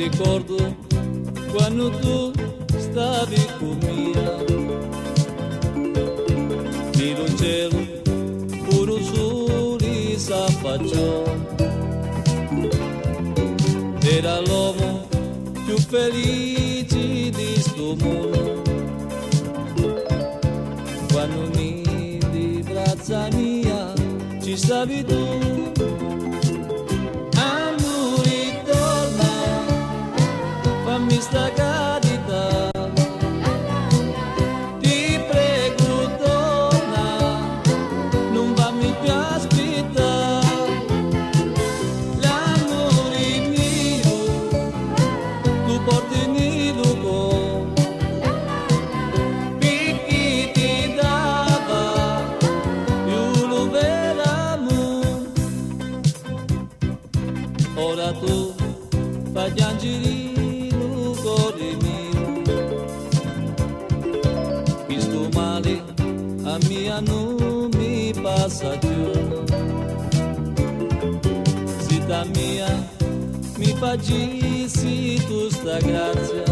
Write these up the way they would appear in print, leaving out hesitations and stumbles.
ricordo quando tu stavi con mia, il cielo puro soli s'affacciò, era l'uomo più felice di sto mondo, quando di braccia mia ci stavi tu. Fammi sta carità, ti prego torna, non fammi più aspettare, l'amore mio, tu porti nel cuore, perché ti dava, io lo vedo, ora tu fai piangere cuore mio, questo male a mia non mi passa più, zita mia mi facessi tu sta grazia,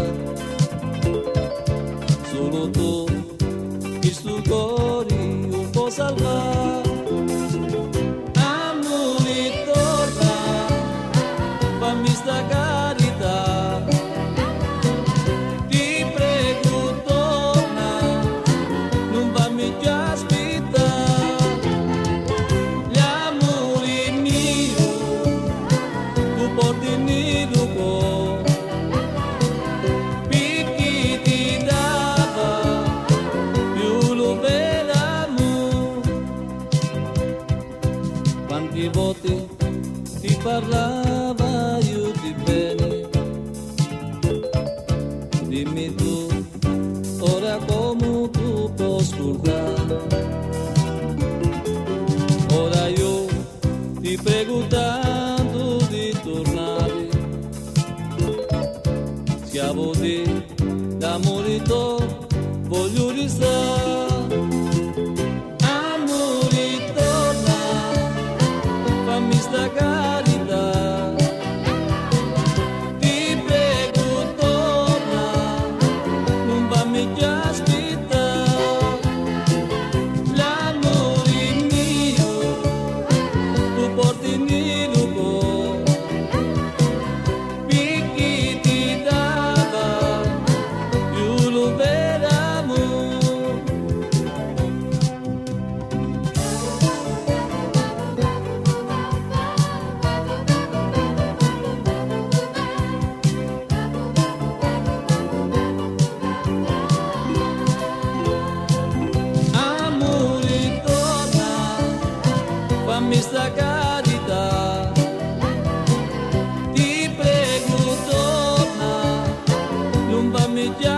solo tu questo cuore un po' salvare. Amore torna, fammi sta carità, quante volte ti parlava io di bene, dimmi tu ora come tu puoi scordare, ora io ti prego tanto di tornare, schiavo di d'amore tuo voglio restare. Sta carità, ti prego torna, non fammi più aspettare, l'amore mio, tu porti nel cuore, perché ti dava, io lo vedo amore. Fammi sta carità, ti prego torna, non fammi piangere.